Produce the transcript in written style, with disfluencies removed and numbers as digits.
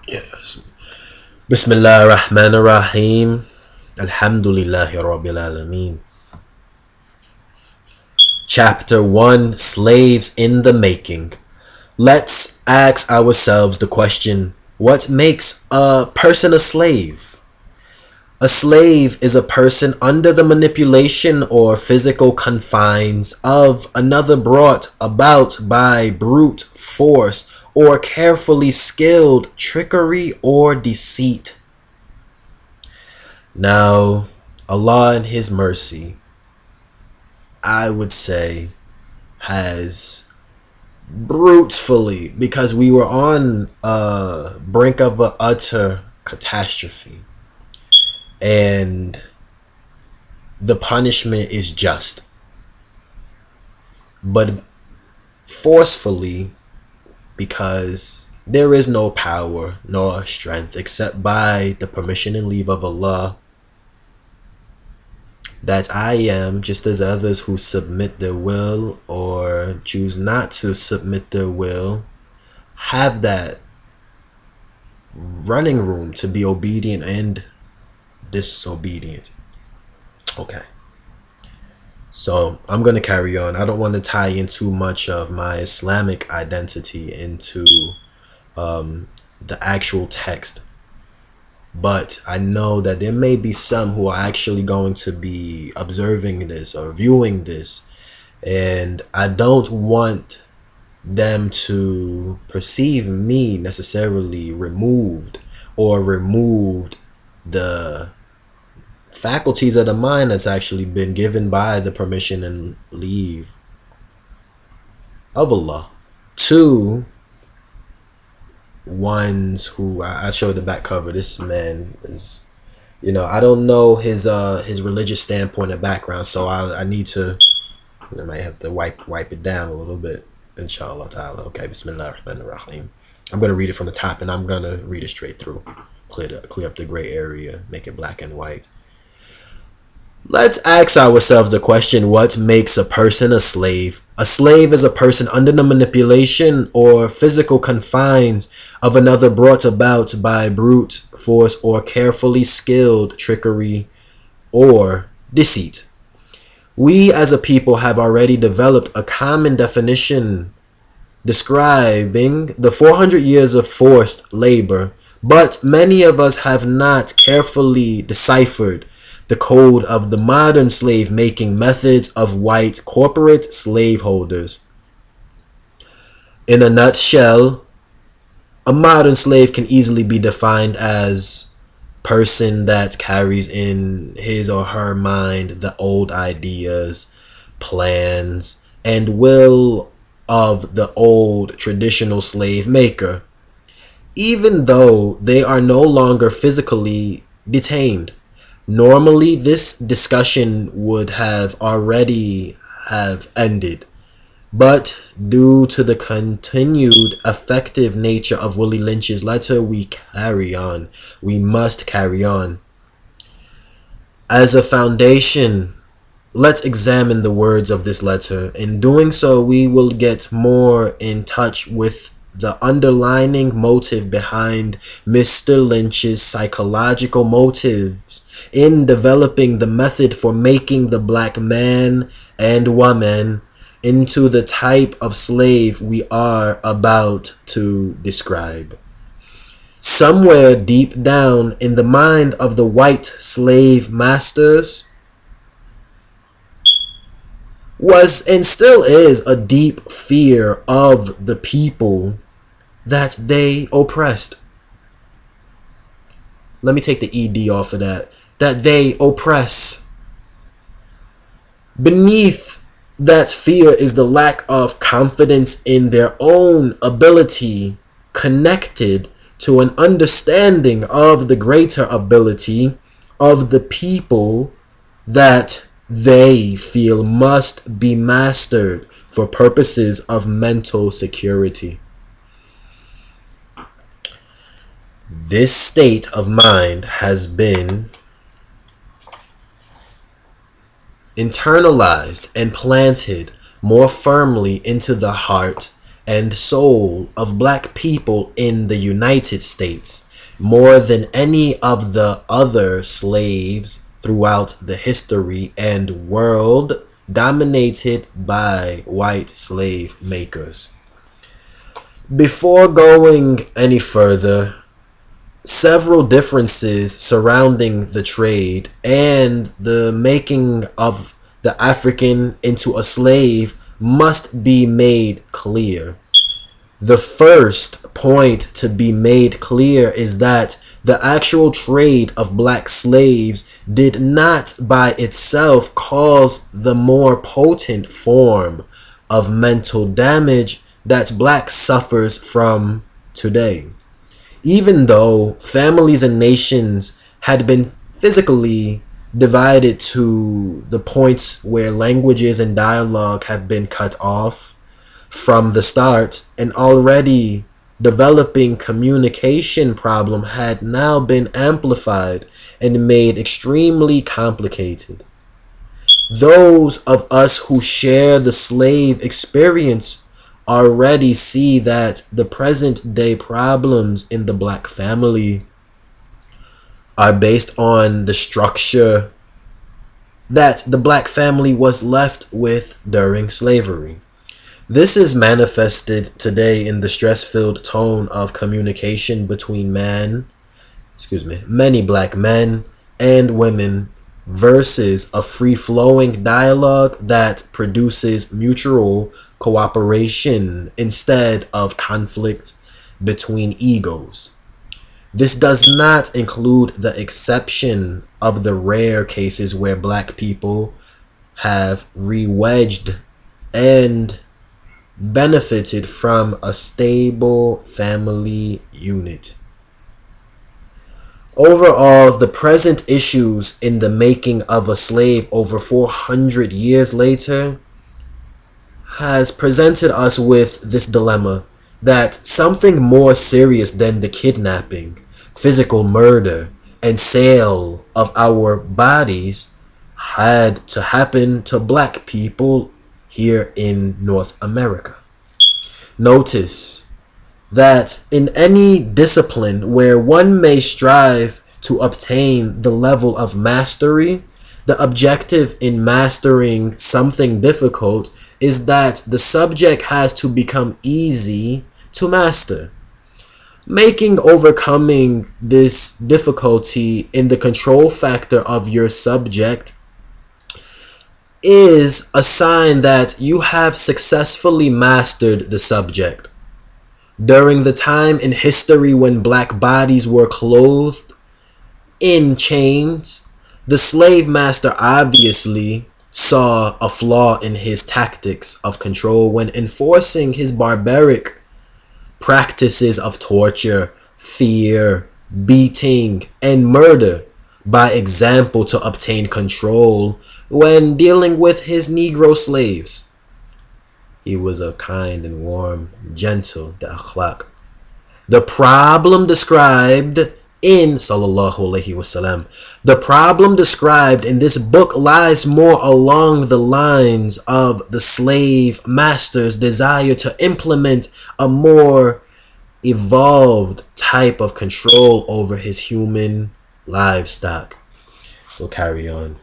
Yes. Bismillah ar-Rahman ar-Rahim. Alhamdulillahi Rabbil Alameen. Chapter 1, Slaves in the Making. Let's ask ourselves the question, what makes a person a slave? A slave is a person under the manipulation or physical confines of another, brought about by brute force or carefully skilled trickery or deceit. Now, Allah in His mercy, I would say, has brutefully, because we were on a brink of an utter catastrophe, and the punishment is just, but forcefully, because there is no power nor strength except by the permission and leave of Allah, that I am, just as others who submit their will or choose not to submit their will, have that running room to be obedient and disobedient. Okay. So I'm going to carry on. I don't want to tie in too much of my Islamic identity into the actual text. But I know that there may be some who are actually going to be observing this or viewing this. And I don't want them to perceive me necessarily removed or removed the faculties of the mind that's actually been given by the permission and leave of Allah to ones who I showed the back cover. This man is, I don't know his religious standpoint and background, so I need to, I might have to wipe it down a little bit, inshallah ta'ala. Okay, Bismillah ar-Rahman ar-Rahim. I'm going to read it from the top, and I'm going to read it straight through, clear up the gray area, make it black and white. Let's ask ourselves the question, what makes a person a slave? A slave is a person under the manipulation or physical confines of another, brought about by brute force or carefully skilled trickery or deceit. We as a people have already developed a common definition describing the 400 years of forced labor, but many of us have not carefully deciphered the code of the modern slave-making methods of white corporate slaveholders. In a nutshell, a modern slave can easily be defined as person that carries in his or her mind the old ideas, plans, and will of the old traditional slave maker, even though they are no longer physically detained. Normally, this discussion would have already have ended, but due to the continued effective nature of Willie Lynch's letter, we carry on. We must carry on. As a foundation, let's examine the words of this letter. In doing so, we will get more in touch with the underlying motive behind Mr. Lynch's psychological motives in developing the method for making the black man and woman into the type of slave we are about to describe. Somewhere deep down in the mind of the white slave masters was and still is a deep fear of the people that they oppressed. Let me take the ED off of that. That they oppress. Beneath that fear is the lack of confidence in their own ability, connected to an understanding of the greater ability of the people that they feel must be mastered for purposes of mental security. This state of mind has been internalized and planted more firmly into the heart and soul of black people in the United States more than any of the other slaves throughout the history and world dominated by white slave makers. Before going any further, several differences surrounding the trade and the making of the African into a slave must be made clear. The first point to be made clear is that the actual trade of black slaves did not by itself cause the more potent form of mental damage that black suffers from today. Even though families and nations had been physically divided to the points where languages and dialogue have been cut off from the start, an already developing communication problem had now been amplified and made extremely complicated. Those of us who share the slave experience already see that the present day problems in the black family are based on the structure that the black family was left with during slavery. This is manifested today in the stress-filled tone of communication between many black men and women versus a free-flowing dialogue that produces mutual cooperation instead of conflict between egos. This does not include the exception of the rare cases where black people have re-wedged and benefited from a stable family unit. Overall, the present issues in the making of a slave over 400 years later has presented us with this dilemma that something more serious than the kidnapping, physical murder, and sale of our bodies had to happen to black people here in North America. Notice that in any discipline where one may strive to obtain the level of mastery, the objective in mastering something difficult is that the subject has to become easy to master. Making overcoming this difficulty in the control factor of your subject is a sign that you have successfully mastered the subject. During the time in history when black bodies were clothed in chains, the slave master obviously saw a flaw in his tactics of control when enforcing his barbaric practices of torture, fear, beating, and murder by example to obtain control when dealing with his Negro slaves. He was a kind and warm, gentle, the akhlaq. The problem described in the problem described in this book lies more along the lines of the slave master's desire to implement a more evolved type of control over his human livestock. We'll carry on.